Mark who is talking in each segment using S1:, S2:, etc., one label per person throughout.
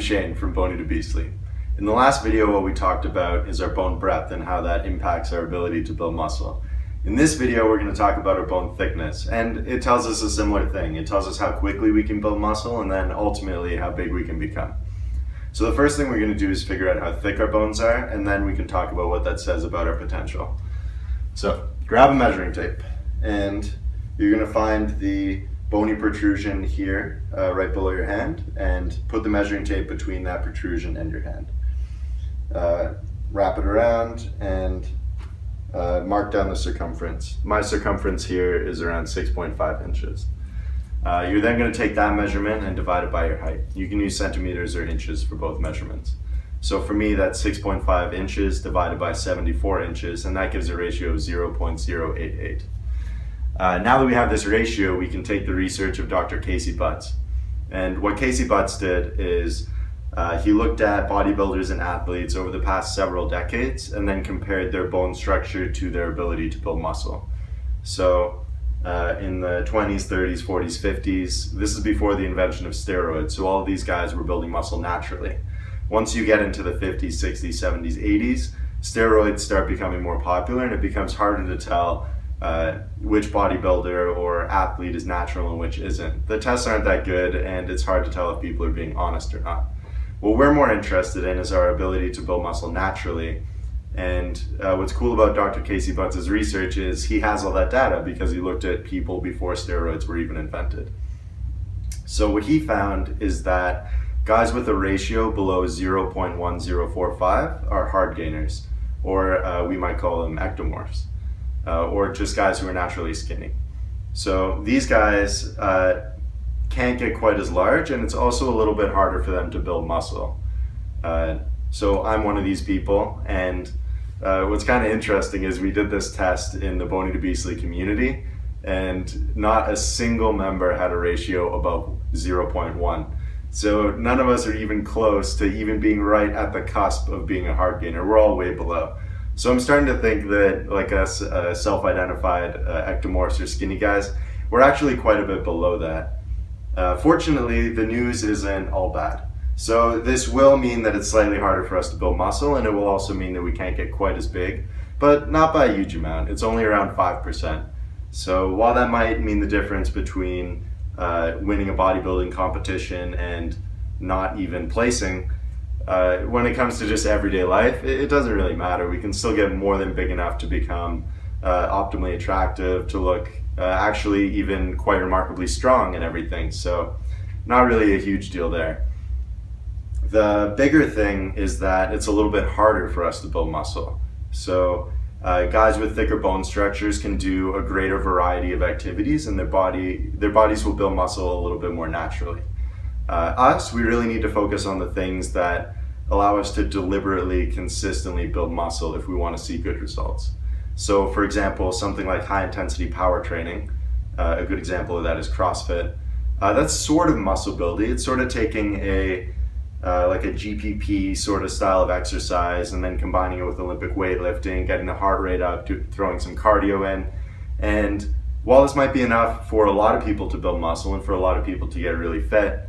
S1: Shane from Bony to Beastly. In the last video, what we talked about is our bone breadth and how that impacts our ability to build muscle. In this video, we're going to talk about our bone thickness, and it tells us a similar thing. It tells us how quickly we can build muscle and then ultimately how big we can become. So the first thing we're going to do is figure out how thick our bones are, and then we can talk about what that says about our potential. So grab a measuring tape, and you're going to find the bony protrusion here right below your hand, and put the measuring tape between that protrusion and your hand. Wrap it around and mark down the circumference. My circumference here is around 6.5 inches. You're then going to take that measurement and divide it by your height. You can use centimeters or inches for both measurements. So for me, that's 6.5 inches divided by 74 inches, and that gives a ratio of 0.088. Now that we have this ratio, we can take the research of Dr. Casey Butts. And what Casey Butts did is he looked at bodybuilders and athletes over the past several decades and then compared their bone structure to their ability to build muscle. So in the 20s, 30s, 40s, 50s, this is before the invention of steroids, so all of these guys were building muscle naturally. Once you get into the 50s, 60s, 70s, 80s, steroids start becoming more popular, and it becomes harder to tell which bodybuilder or athlete is natural and which isn't. The tests aren't that good, and it's hard to tell if people are being honest or not. What we're more interested in is our ability to build muscle naturally. And what's cool about Dr. Casey Butts' research is he has all that data because he looked at people before steroids were even invented. So what he found is that guys with a ratio below 0.1045 are hard gainers, or we might call them ectomorphs, or just guys who are naturally skinny. So these guys can't get quite as large, and it's also a little bit harder for them to build muscle. So I'm one of these people, and what's kind of interesting is we did this test in the Bony to Beastly community, and not a single member had a ratio above 0.1. So none of us are even close to even being right at the cusp of being a hard gainer. We're all way below. So I'm starting to think that, like us self-identified ectomorphs or skinny guys, we're actually quite a bit below that. Fortunately, the news isn't all bad. So this will mean that it's slightly harder for us to build muscle, and it will also mean that we can't get quite as big, but not by a huge amount. It's only around 5%. So while that might mean the difference between winning a bodybuilding competition and not even placing, when it comes to just everyday life, it doesn't really matter. We can still get more than big enough to become optimally attractive, to look actually even quite remarkably strong and everything. So not really a huge deal there. The bigger thing is that it's a little bit harder for us to build muscle. So guys with thicker bone structures can do a greater variety of activities, and their bodies will build muscle a little bit more naturally. Us, we really need to focus on the things that allow us to deliberately, consistently build muscle if we want to see good results. So for example, something like high intensity power training, a good example of that is CrossFit. That's sort of muscle building. It's sort of taking like a GPP sort of style of exercise and then combining it with Olympic weightlifting, getting the heart rate up, throwing some cardio in. And while this might be enough for a lot of people to build muscle and for a lot of people to get really fit,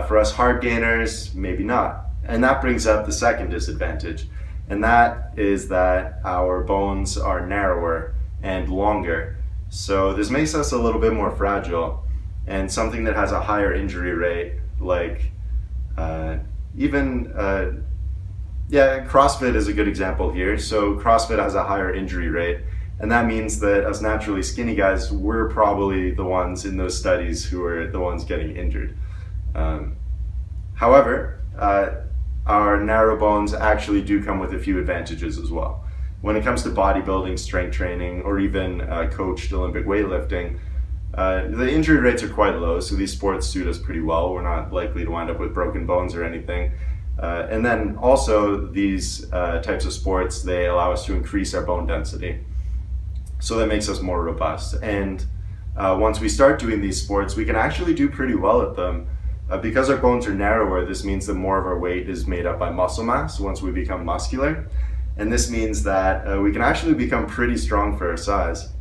S1: for us hard gainers, maybe not. And that brings up the second disadvantage, and that is that our bones are narrower and longer. So this makes us a little bit more fragile, and something that has a higher injury rate, like CrossFit is a good example here. So CrossFit has a higher injury rate, and that means that us naturally skinny guys, we're probably the ones in those studies who are the ones getting injured. However, our narrow bones actually do come with a few advantages as well. When it comes to bodybuilding, strength training, or even coached Olympic weightlifting, the injury rates are quite low, so these sports suit us pretty well. We're not likely to wind up with broken bones or anything. And then also these types of sports, they allow us to increase our bone density. So that makes us more robust. And once we start doing these sports, we can actually do pretty well at them. Because our bones are narrower, this means that more of our weight is made up by muscle mass once we become muscular. And this means that we can actually become pretty strong for our size.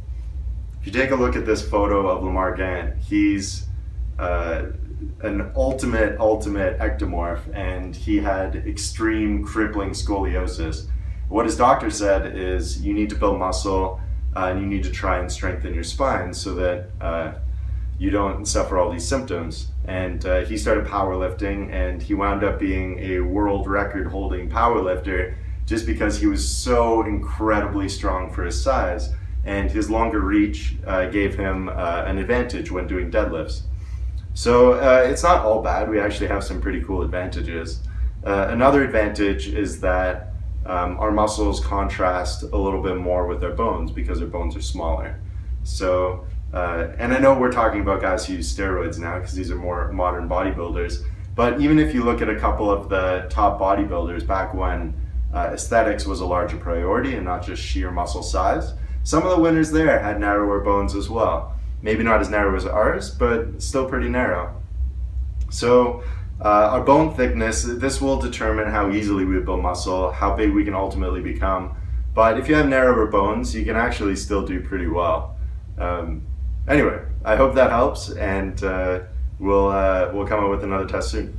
S1: If you take a look at this photo of Lamar Gant, he's an ultimate ectomorph, and he had extreme crippling scoliosis. What his doctor said is you need to build muscle and you need to try and strengthen your spine so that you don't suffer all these symptoms. And he started powerlifting, and he wound up being a world record holding powerlifter just because he was so incredibly strong for his size, and his longer reach gave him an advantage when doing deadlifts. So it's not all bad. We actually have some pretty cool advantages. Another advantage is that our muscles contrast a little bit more with our bones because our bones are smaller. So, and I know we're talking about guys who use steroids now because these are more modern bodybuilders, but even if you look at a couple of the top bodybuilders back when aesthetics was a larger priority and not just sheer muscle size, some of the winners there had narrower bones as well. Maybe not as narrow as ours, but still pretty narrow. So our bone thickness, this will determine how easily we build muscle, how big we can ultimately become. But if you have narrower bones, you can actually still do pretty well. Anyway, I hope that helps, and we'll come up with another test soon.